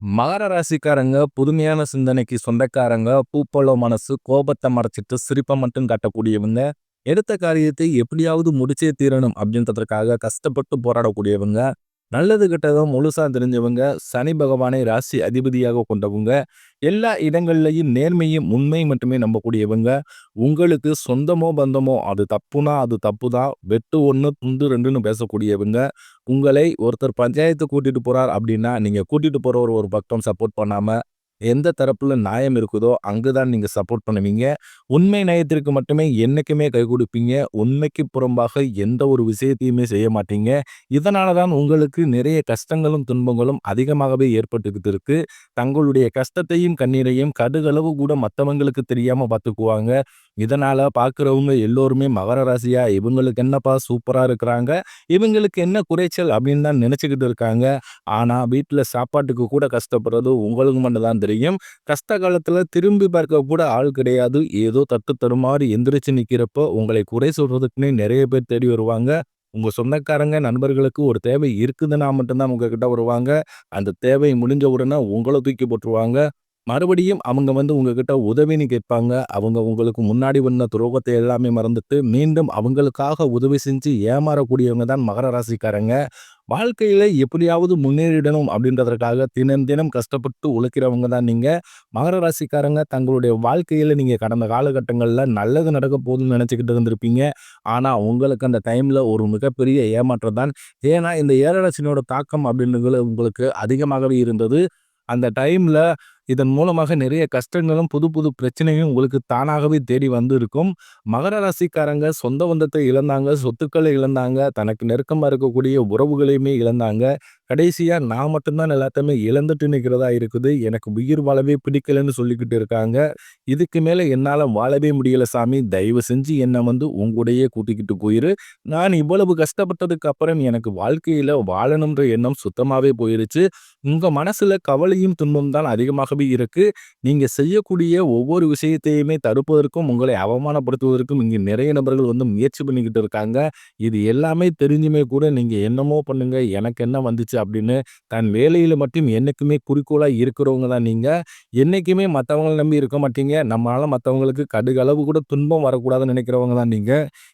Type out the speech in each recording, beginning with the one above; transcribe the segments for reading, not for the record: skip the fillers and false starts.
மகர ராசிக்காரங்க புதுமையான சிந்தனைக்கு சொந்தக்காரங்க, பூப்போல மனசு, கோபத்த மறைச்சிட்டு சிரிப்ப மட்டும் காட்டக்கூடியவங்க, எடுத்த காரியத்தை எப்படியாவது முடிச்சே தீரணும் அப்படின்றதற்காக கஷ்டப்பட்டு போராடக்கூடியவங்க, நல்லது கெட்டதும் முழுசா தெரிஞ்சவங்க, சனி பகவானை ராசி அதிபதியாக கொண்டவங்க, எல்லா இடங்கள்லயும் நேர்மையும் உண்மை மட்டுமே நம்பக்கூடியவங்க, உங்களுக்கு சொந்தமோ பந்தமோ அது தப்புனா அது தப்புதான், வெட்டு 1 துண்டு 2ன்னு பேசக்கூடியவங்க, உங்களை ஒருத்தர் பஞ்சாயத்து கூட்டிட்டு போறார் அப்படின்னா, நீங்க கூட்டிட்டு போறவர் ஒரு பக்கம் சப்போர்ட் பண்ணாம, எந்த தரப்புல நியாயம் இருக்குதோ, அங்குதான் நீங்க சப்போர்ட் பண்ணுவீங்க. உண்மை நயத்திற்கு மட்டுமே என்னைக்குமே கை குடுப்பீங்க. உண்மைக்கு புறம்பாக எந்த ஒரு விஷயத்தையுமே செய்ய மாட்டீங்க. இதனால தான் உங்களுக்கு நிறைய கஷ்டங்களும், துன்பங்களும் அதிகமாகவே ஏற்பட்டுக்கிட்டு இருக்கு. தங்களுடைய கஷ்டத்தையும், கண்ணீரையும் கடுகளவு கூட மத்தவங்களுக்கு தெரியாம பார்த்துக்குவாங்க. இதனால பார்க்கிறவங்க எல்லோருமே மகர ராசியா, இவங்களுக்கு என்னப்பா சூப்பரா இருக்கிறாங்க. இவங்களுக்கு என்ன குறைச்சல் அப்படின்னு தான் நினைச்சுக்கிட்டு இருக்காங்க. ஆனா வீட்ல சாப்பாட்டுக்கு கூட கஷ்டப்படுறது உங்களுக்கு மட்டும் தான் தெரியும். கஷ்ட காலத்துல திரும்பி பார்க்க கூட ஆள் கிடையாது. ஏதோ தட்டு தடுமாறி எந்திரிச்சு நிக்கிறப்போ உங்களை குறை சொல்றதுக்குன்னே நிறைய பேர் தேடி வருவாங்க. உங்க சொந்தக்காரங்க, நண்பர்களுக்கு ஒரு தேவை இருக்குதுன்னா மட்டும் தான் உங்ககிட்ட வருவாங்க. அந்த தேவை முடிஞ்ச உடனே உங்கள தூக்கி போட்டுருவாங்க. மறுபடியும் அவங்க உங்ககிட்ட உதவின்னு கேட்பாங்க. அவங்க உங்களுக்கு முன்னாடி பண்ண துரோகத்தை எல்லாமே மறந்துட்டு, மீண்டும் அவங்களுக்காக உதவி செஞ்சு ஏமாறக்கூடியவங்க தான் மகர ராசிக்காரங்க. வாழ்க்கையில எப்படியாவது முன்னேறிடணும் அப்படின்றதற்காக தினம் தினம் கஷ்டப்பட்டு உழைக்கிறவங்க தான் நீங்க. மகர ராசிக்காரங்க தங்களுடைய வாழ்க்கையில நீங்க கடந்த காலகட்டங்கள்ல நல்லது நடக்க போகுதுன்னு நினைச்சுக்கிட்டு இருந்திருப்பீங்க. ஆனா உங்களுக்கு அந்த டைம்ல ஒரு மிகப்பெரிய ஏமாற்றம் தான். ஏன்னா இந்த 7 சனியோட தாக்கம் அப்படின்றது உங்களுக்கு அதிகமாகவே இருந்தது. அந்த டைம்ல இதன் மூலமாக நிறைய கஷ்டங்களும், புது புது பிரச்சனையும் உங்களுக்கு தானாகவே தேடி வந்து இருக்கும். மகர ராசிக்காரங்க சொந்த பந்தத்தை இழந்தாங்க, சொத்துக்களை இழந்தாங்க, தனக்கு நெருக்கமா இருக்கக்கூடிய உறவுகளையுமே இழந்தாங்க. கடைசியா நான் மட்டும் தான் எல்லாத்தையுமே இழந்துட்டு நிக்கிறதா இருக்குது. எனக்கு உயிர் வாழவே பிடிக்கலன்னு சொல்லிக்கிட்டு இருக்காங்க. இதுக்கு மேல என்னால வாழவே முடியல சாமி. தயவு செஞ்சு என்ன உங்கூடயே கூட்டிக்கிட்டு போயிரு. நான் இவ்வளவு கஷ்டப்பட்டதுக்கு அப்புறம் எனக்கு வாழ்க்கையில வாழணும்ன்ற எண்ணம் சுத்தமாவே போயிருச்சு. உங்க மனசுல கவலையும், துன்பம் தான் அதிகமாகவே இருக்கு. நீங்க செய்யக்கூடிய ஒவ்வொரு விஷயத்தையுமே தடுப்பதற்கும், உங்களை அவமானப்படுத்துவதற்கும் இங்க நிறைய நபர்கள் முயற்சி பண்ணிக்கிட்டு இருக்காங்க. இது எல்லாமே தெரிஞ்சுமே கூட நீங்க என்னமோ பண்ணுங்க, எனக்கு என்ன வந்துச்சு அப்படின்னு தன் வேலையில மட்டும் என்னைக்குமே குறிக்கோளா இருக்கிறவங்க தான் நீங்க. என்னைக்குமே மத்தவங்கள நம்பி இருக்க மாட்டீங்க. நம்மளால மத்தவங்களுக்கு கடுகளவு கூட துன்பம் வரக்கூடாதுன்னு நினைக்கிறவங்க தான் நீங்க.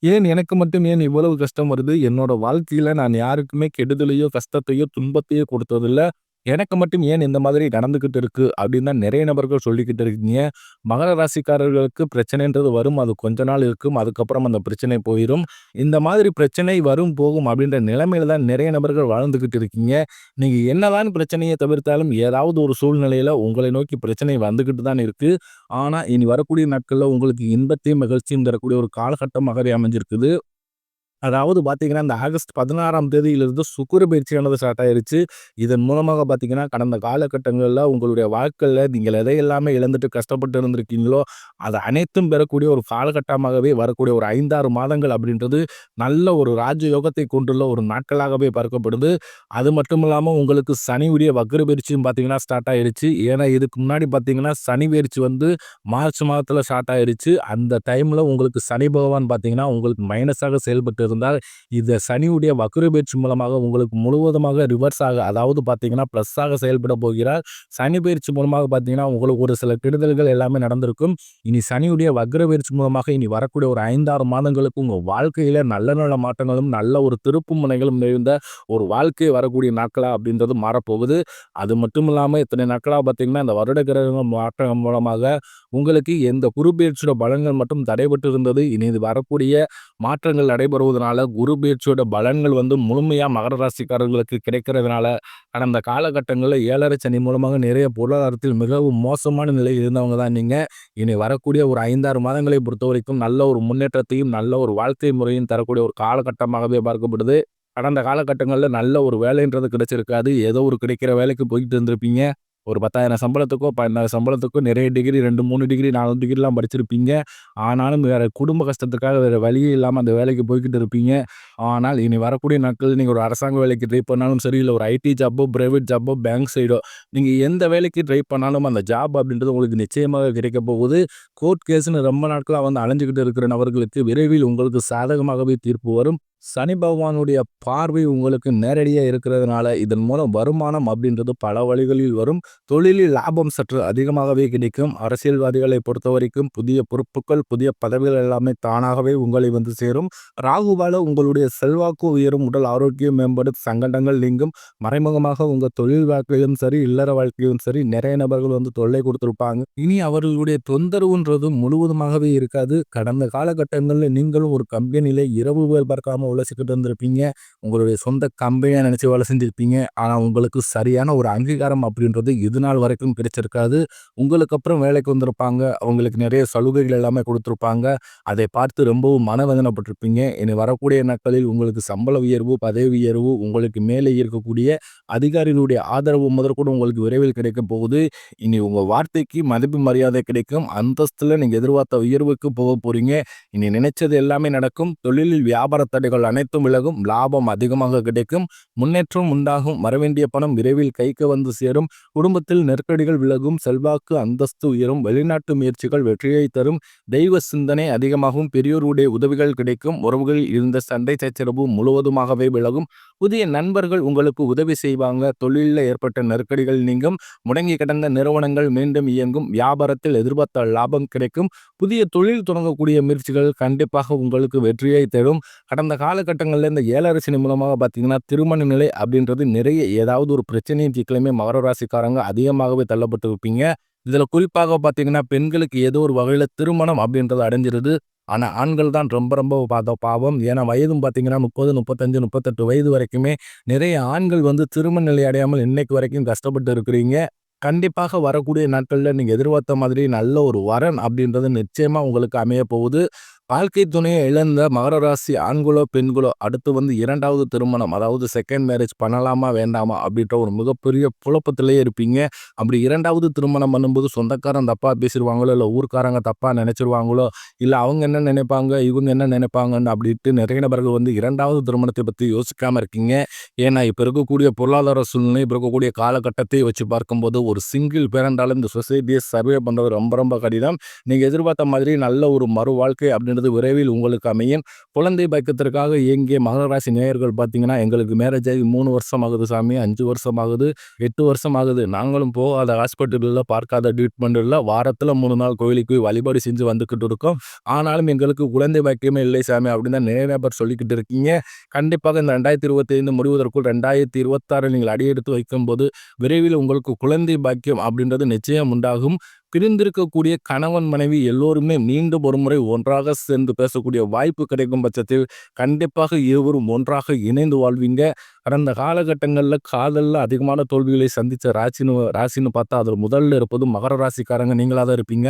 ஏன் எனக்கு மட்டும் ஏன் இவ்வளவு கஷ்டம் வருது? என்னோட வாழ்க்கையில நான் யாருக்குமே கெடுதலையோ, கஷ்டத்தையோ, துன்பத்தையோ கொடுத்ததில்ல. எனக்கு மட்டும் ஏன் இந்த மாதிரி நடந்துகிட்டு இருக்கு அப்படின்னு தான் நிறைய நபர்கள் சொல்லிக்கிட்டு இருக்கீங்க. மகர ராசிக்காரர்களுக்கு பிரச்சனைன்றது வரும். அது கொஞ்ச நாள் இருக்கும். அதுக்கப்புறம் அந்த பிரச்சனை போயிரும். இந்த மாதிரி பிரச்சனை வரும், போகும் அப்படின்ற நிலைமையில தான் நிறைய நபர்கள் வாழ்ந்துகிட்டு இருக்கீங்க. நீங்க என்னதான் பிரச்சனையை தவிர்த்தாலும் ஏதாவது ஒரு சூழ்நிலையில உங்களை நோக்கி பிரச்சனை வந்துகிட்டு தான் இருக்கு. ஆனா இனி வரக்கூடிய நாட்கள்ல உங்களுக்கு இன்பத்தையும், மகிழ்ச்சியும் தரக்கூடிய ஒரு காலகட்டமாகவே அமைஞ்சிருக்குது. அதாவது பார்த்தீங்கன்னா, இந்த ஆகஸ்ட் 16ஆம் தேதியிலிருந்து சுக்கிர பயிற்சியானது ஸ்டார்ட் ஆயிருச்சு. இதன் மூலமாக பார்த்தீங்கன்னா, கடந்த காலகட்டங்கள்ல உங்களுடைய வாழ்க்கையில நீங்கள் எதையெல்லாமே இழந்துட்டு கஷ்டப்பட்டு இருந்திருக்கீங்களோ, அது அனைத்தும் பெறக்கூடிய ஒரு காலகட்டமாகவே வரக்கூடிய ஒரு 5, 6 மாதங்கள் அப்படின்றது நல்ல ஒரு ராஜயோகத்தை கொண்டுள்ள ஒரு நாட்களாகவே பார்க்கப்படுது. அது மட்டும் இல்லாம உங்களுக்கு சனியுடைய வக்ர பயிற்சியும் பார்த்தீங்கன்னா ஸ்டார்ட் ஆயிருச்சு. ஏன்னா, இதுக்கு முன்னாடி பார்த்தீங்கன்னா, சனி பயிற்சி மார்ச் மாதத்துல ஸ்டார்ட் ஆயிருச்சு. அந்த டைம்ல உங்களுக்கு சனி பகவான் பார்த்தீங்கன்னா, உங்களுக்கு மைனஸாக செயல்பட்டு இருந்தால், இந்த சனியுடைய வக்ர பயிற்சி மூலமாக உங்களுக்கு முழுவதுமாக ரிவர்ஸ் ஆக, அதாவது பார்த்தீங்கன்னா பிளஸ்ஸாக செயல்பட போகிறார். சனி பயிற்சி மூலமாக பார்த்தீங்கன்னா, உங்களுக்கு ஒரு சில கெடுதல்கள் எல்லாமே நடந்திருக்கும். இனி சனியுடைய வக்ர பயிற்சி மூலமாக இனி வரக்கூடிய ஒரு 5, 6 மாதங்களுக்கு உங்க வாழ்க்கையில நல்ல நல்ல மாற்றங்களும், நல்ல ஒரு திருப்பு முனைகளும் நிறைந்த ஒரு வாழ்க்கை வரக்கூடிய நாட்களா அப்படின்றது மாறப்போகுது. அது மட்டும் இல்லாம இத்தனை நாட்களா பார்த்தீங்கன்னா, இந்த வருட கிரகங்கள் மாற்றம் மூலமாக உங்களுக்கு எந்த குரு பெயர்ச்சியோட பலன்கள் மட்டும் தடைபட்டு இருந்தது. இனி இது வரக்கூடிய மாற்றங்கள் நடைபெறுவதனால குரு பெயர்ச்சியோட பலன்கள் முழுமையா மகர ராசிக்காரர்களுக்கு கிடைக்கிறதுனால, கடந்த காலகட்டங்கள்ல 7 சனி மூலமாக நிறைய பொருளாதாரத்தில் மிகவும் மோசமான நிலையில் இருந்தவங்க தான் நீங்க. இனி வரக்கூடிய ஒரு 5, 6 மாதங்களை பொறுத்தவரைக்கும் நல்ல ஒரு முன்னேற்றத்தையும், நல்ல ஒரு வாழ்க்கை முறையும் தரக்கூடிய ஒரு காலகட்டமாகவே பார்க்கப்படுது. கடந்த காலகட்டங்கள்ல நல்ல ஒரு வேலைன்றது கிடைச்சிருக்காது. ஏதோ ஒரு கிடைக்கிற வேலைக்கு போயிட்டு இருந்திருப்பீங்க. ஒரு 10,000 சம்பளத்துக்கோ, 12,000 சம்பளத்துக்கோ நிறைய டிகிரி 2, 3 டிகிரி, 4 டிகிரிலாம் படிச்சிருப்பீங்க. ஆனாலும் வேற குடும்ப கஷ்டத்துக்காக வேற வழியே இல்லாம அந்த வேலைக்கு போய்க்கிட்டு இருப்பீங்க. ஆனால் இனி வரக்கூடிய நாட்கள் நீங்க ஒரு அரசாங்க வேலைக்கு ட்ரை பண்ணாலும் சரி, இல்ல ஒரு ஐடி ஜாப்போ, பிரைவேட் ஜாப்போ, பேங்க் சைடோ, நீங்க எந்த வேலைக்கு ட்ரை பண்ணாலும் அந்த ஜாப் அப்படின்றது உங்களுக்கு நிச்சயமாக கிடைக்க போகுது. கோர்ட் கேஸ்ன்னு ரொம்ப நாட்களா அலைஞ்சுகிட்டு இருக்கிற நபர்களுக்கு விரைவில் உங்களுக்கு சாதகமாகவே தீர்ப்பு வரும். சனி பகவானுடைய பார்வை உங்களுக்கு நேரடியா இருக்கிறதுனால, இதன் மூலம் வருமானம் அப்படின்றது பல வழிகளில் வரும். தொழிலில் லாபம் சற்று அதிகமாகவே கிடைக்கும். அரசியல்வாதிகளை பொறுத்தவரைக்கும் புதிய பொறுப்புகள், புதிய பதவிகள் எல்லாமே தானாகவே உங்களை வந்து சேரும். ராகுவால உங்களுடைய செல்வாக்கு உயரும், உடல் ஆரோக்கியம் மேம்படும், சங்கடங்கள் நீங்கும். மறைமுகமாக உங்க தொழில் வாழ்க்கையிலும் சரி, இல்லற வாழ்க்கையிலும் சரி, நிறைய நபர்கள் வந்து தொல்லை கொடுத்திருப்பாங்க. இனி அவர்களுடைய தொந்தரவுன்றது முழுவதுமாகவே இருக்காது. கடந்த காலகட்டங்கள்ல நீங்களும் ஒரு கம்பெனியில இரவு வேலை பார்க்காம உழைச்சிக்கிட்டு இருந்திருப்பீங்க. உங்களுடைய சொந்த கம்பெனியா நினைச்சு வேலை செஞ்சிருப்பீங்க. ஆனா உங்களுக்கு சரியான ஒரு அங்கீகாரம் அப்படின்றது இது நாள் வரைக்கும் கிடைச்சிருக்காது. உங்களுக்கு அப்புறம் வேலைக்கு வந்திருப்பாங்க. அவங்களுக்கு நிறைய சலுகைகள் எல்லாமே கொடுத்திருப்பாங்க. அதை பார்த்து ரொம்பவும் மனவேதனைப்பட்டிருப்பீங்க. இனி வரக்கூடிய நாட்களில் உங்களுக்கு சம்பள உயர்வு, பதவி உயர்வு, உங்களுக்கு மேலே இருக்கக்கூடிய அதிகாரிகளுடைய ஆதரவு முதற்கொண்டு உங்களுக்கு விரைவில் கிடைக்க போகுது. இனி உங்க வார்த்தைக்கு மதிப்பு மரியாதை கிடைக்கும். அந்தஸ்துல நீங்க எதிர்பார்த்த உயர்வுக்கு போக போறீங்க. இனி நினைச்சது எல்லாமே நடக்கும். தொழிலில் வியாபார தடைகள் அனைத்தும் விலகும். லாபம் அதிகமாக கிடைக்கும். முன்னேற்றம் உண்டாகும். வரவேண்டிய பணம் விரைவில் கைக்கு வந்து சேரும். குடும்பத்தில் நெருக்கடிகள் விலகும். செல்வாக்கு அந்தஸ்து உயரும். வெளிநாட்டு முயற்சிகள் வெற்றியை தரும். தெய்வ சிந்தனை அதிகமாகும். பெரியோருடைய உதவிகள் கிடைக்கும். உறவுகளில் இருந்த சண்டை சச்சரவு முழுவதுமாகவே விலகும். புதிய நண்பர்கள் உங்களுக்கு உதவி செய்வாங்க. தொழிலில் ஏற்பட்ட நெருக்கடிகள் நீங்கும். முடங்கி கிடந்த நிறுவனங்கள் மீண்டும் இயங்கும். வியாபாரத்தில் எதிர்பார்த்த லாபம் கிடைக்கும். புதிய தொழில் தொடங்கக்கூடிய முயற்சிகள் கண்டிப்பாக உங்களுக்கு வெற்றியை தரும். கடந்த காலகட்டங்களில் இந்த ஏழரை சனி மூலமாக பார்த்தீங்கன்னா திருமண நிலை அப்படின்றது நிறைய ஏதாவது ஒரு பிரச்சனையும் சிக்கலுமே மகர ராசிக்காரங்க அதிகமாகவே தள்ளப்பட்டு இருப்பீங்க. இதில் குறிப்பாக பார்த்தீங்கன்னா பெண்களுக்கு ஏதோ ஒரு வகையில் திருமணம் அப்படின்றது அடைஞ்சிருது. ஆனால் ஆண்கள் தான் ரொம்ப ரொம்ப பாவம். ஏன்னா வயதும் பார்த்தீங்கன்னா 30, 35, 38 வயது வரைக்குமே நிறைய ஆண்கள் வந்து திருமண நிலை அடையாமல் இன்னைக்கு வரைக்கும் கஷ்டப்பட்டு இருக்கிறீங்க. கண்டிப்பாக வரக்கூடிய நாட்களில் நீங்கள் எதிர்பார்த்த மாதிரி நல்ல ஒரு வரன் அப்படின்றது நிச்சயமாக உங்களுக்கு அமைய போகுது. வாழ்க்கை துணையை இழந்த மகர ராசி ஆண்களோ பெண்களோ அடுத்து வந்து இரண்டாவது திருமணம், அதாவது செகண்ட் மேரேஜ் பண்ணலாமா வேண்டாமா அப்படின்ற ஒரு மிகப்பெரிய குழப்பத்திலேயே இருப்பீங்க. அப்படி இரண்டாவது திருமணம் பண்ணும்போது சொந்தக்காரன் தப்பாக பேசிடுவாங்களோ, இல்லை ஊர்க்காரங்க தப்பாக நினைச்சிருவாங்களோ, இல்லை அவங்க என்ன நினைப்பாங்க இவங்க என்ன நினைப்பாங்கன்னு அப்படின்ட்டு நிறைய நபர்கள் வந்து இரண்டாவது திருமணத்தை பற்றி யோசிக்காமல் இருக்கீங்க. ஏன்னா இப்போ இருக்கக்கூடிய பொருளாதார சூழ்நிலை, இப்போ இருக்கக்கூடிய காலகட்டத்தை வச்சு பார்க்கும்போது ஒரு சிங்கிள் பேரண்டாலும் இந்த சொசைட்டியை சர்வே பண்ணுறது ரொம்ப ரொம்ப கடினம். நீங்கள் எதிர்பார்த்த மாதிரி நல்ல ஒரு மறு வாழ்க்கை அப்படின்றது விரைவில் உங்களுக்கு அமையும். குழந்தை பாக்கியத்திற்காக இயங்கிய மகர ராசி நேயர்கள் பார்த்தீங்கன்னா, எங்களுக்கு மேரேஜ் ஆகி 3 வருஷம் ஆகுது சாமி, 5 வருஷம் ஆகுது, 8 வருஷம் ஆகுது, நாங்களும் போகாத ஹாஸ்பிட்டலில் பார்க்காத ட்ரீட்மெண்ட் இல்லை, வாரத்தில் 3 நாள் கோயிலுக்கு போய் வழிபாடு செஞ்சு வந்துக்கிட்டு இருக்கோம், ஆனாலும் எங்களுக்கு குழந்தை பாக்கியமே இல்லை சாமி அப்படின்னு தான் நிறைய நபர் சொல்லிக்கிட்டு இருக்கீங்க. கண்டிப்பாக இந்த 2025 முடிவதற்குள் 2026 நீங்கள் அடியெடுத்து வைக்கும்போது விரைவில் உங்களுக்கு குழந்தை பாக்கியம் அப்படின்றது நிச்சயம் உண்டாகும். பிரிந்திருக்கக்கூடிய கணவன் மனைவி எல்லோருமே மீண்டும் ஒரு முறை ஒன்றாக சேர்ந்து பேசக்கூடிய வாய்ப்பு கிடைக்கும் பட்சத்தில் கண்டிப்பாக இருவரும் ஒன்றாக இணைந்து வாழ்வீங்க. கடந்த காலகட்டங்களில் காதலில் அதிகமான தோல்விகளை சந்தித்த ராசின்னு பார்த்தா அதில் முதல்ல இருப்பது மகர ராசிக்காரங்க நீங்களாக தான் இருப்பீங்க.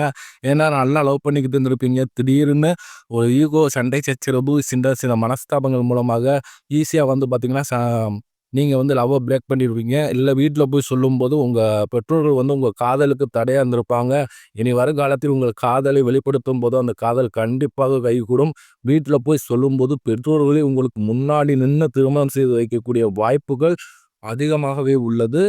ஏன்னா நல்லா லவ் பண்ணிக்கிட்டு இருந்திருப்பீங்க. திடீர்னு ஒரு ஈகோ, சண்டை சச்சரவு, சில மனஸ்தாபங்கள் மூலமாக ஈஸியாக வந்து பார்த்தீங்கன்னா நீங்கள் வந்து லவ்வை பிரேக் பண்ணிடுவீங்க. இல்லை வீட்டில் போய் சொல்லும்போது உங்கள் பெற்றோர்கள் வந்து உங்கள் காதலுக்கு தடையாக இருந்திருப்பாங்க. இனி வருங்காலத்தில் உங்கள் காதலை வெளிப்படுத்தும் போது அந்த காதல் கண்டிப்பாக கைகூடும். வீட்டில் போய் சொல்லும்போது பெற்றோர்களே உங்களுக்கு முன்னாடி நின்று திருமணம் செய்து வைக்கக்கூடிய வாய்ப்புகள் அதிகமாகவே உள்ளது.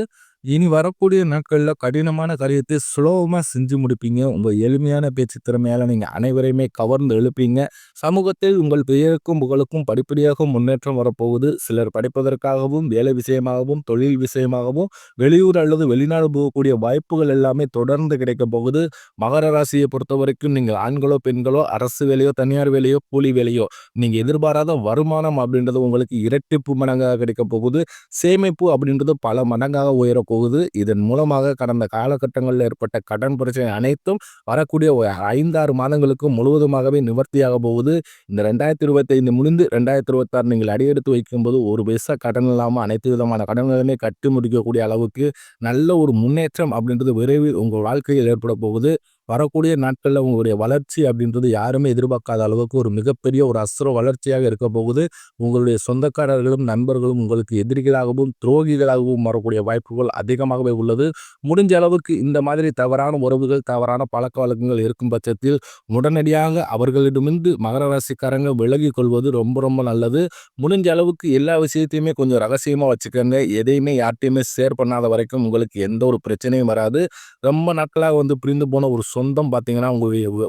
இனி வரக்கூடிய நாட்களில் கடினமான காரியத்தை சுலபமாக செஞ்சு முடிப்பீங்க. உங்கள் எளிமையான பேச்சு திறமையால் நீங்கள் அனைவரையுமே கவர்ந்து எழுப்பீங்க. சமூகத்தில் உங்கள் பெயருக்கும் புகழுக்கும் படிப்படியாக முன்னேற்றம் வரப்போகுது. சிலர் படிப்பதற்காகவும், வேலை விஷயமாகவும், தொழில் விஷயமாகவும் வெளியூர் அல்லது வெளிநாடு போகக்கூடிய வாய்ப்புகள் எல்லாமே தொடர்ந்து கிடைக்க போகுது. மகர ராசியை பொறுத்த வரைக்கும் நீங்கள் ஆண்களோ பெண்களோ அரசு வேலையோ தனியார் வேலையோ கூலி வேலையோ நீங்கள் எதிர்பாராத வருமானம் அப்படின்றது உங்களுக்கு இரட்டிப்பு மடங்காக கிடைக்க போகுது. சேமிப்பு அப்படின்றது பல மடங்காக உயர போகுது. இதன் மூலமாக கடந்த காலகட்டங்களில் ஏற்பட்ட கடன் பிரச்சனை அனைத்தும் வரக்கூடிய 5-6 மாதங்களுக்கு முழுவதுமாகவே நிவர்த்தியாக போகுது. இந்த 2025 முடிந்து 2026 நீங்கள் அடியெடுத்து வைக்கும்போது ஒரு பைசா கடன் இல்லாமல் அனைத்து விதமான கடன்களையுமே கட்டி முடிக்கக்கூடிய அளவுக்கு நல்ல ஒரு முன்னேற்றம் அப்படின்றது விரைவில் உங்கள் வாழ்க்கையில் ஏற்பட போகுது. வரக்கூடிய நாட்களில் உங்களுடைய வளர்ச்சி அப்படின்றது யாருமே எதிர்பார்க்காத அளவுக்கு ஒரு மிகப்பெரிய ஒரு அசுர வளர்ச்சியாக இருக்க போகுது. உங்களுடைய சொந்தக்காரர்களும் நண்பர்களும் உங்களுக்கு எதிரிகளாகவும் துரோகிகளாகவும் வரக்கூடிய வாய்ப்புகள் அதிகமாகவே உள்ளது. முடிஞ்ச அளவுக்கு இந்த மாதிரி தவறான உறவுகள், தவறான பழக்க வழக்கங்கள் இருக்கும் பட்சத்தில் உடனடியாக அவர்களிடமிருந்து மகர ராசிக்காரங்க விலகி கொள்வது ரொம்ப ரொம்ப நல்லது. முடிஞ்ச அளவுக்கு எல்லா விஷயத்தையுமே கொஞ்சம் ரகசியமாக வச்சுக்கோங்க. எதையுமே யார்ட்டையுமே ஷேர் பண்ணாத வரைக்கும் உங்களுக்கு எந்த ஒரு பிரச்சனையும் வராது. ரொம்ப நாட்களாக வந்து பிரிந்து போன ஒரு சொந்தம் பார்த்தீங்கன்னா,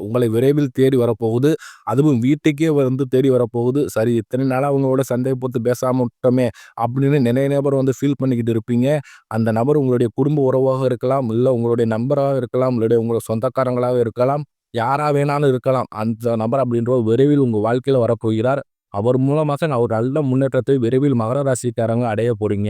உங்களை விரைவில் தேடி வரப்போகுது. அதுவும் வீட்டுக்கே வந்து தேடி வரப்போகுது. சரி இத்தனை நாளா அவங்களோட சண்டைய போட்டு பேசாம விட்டோமே! அப்படின்னு நிறைய நபர் வந்து ஃபீல் பண்ணிக்கிட்டு இருப்பீங்க. அந்த நபர் உங்களுடைய குடும்ப உறவாக இருக்கலாம், இல்ல உங்களுடைய நண்பராக இருக்கலாம், இல்ல உங்க சொந்தக்காரங்களாக இருக்கலாம். யாரா வேணாலும் இருக்கலாம். அந்த நபர் அப்படின்றவர் விரைவில் உங்க வாழ்க்கையில வரப்போகிறார். அவர் மூலமாக ஒரு நல்ல முன்னேற்றத்தை விரைவில் மகர ராசிக்காரங்க அடைய போறீங்க.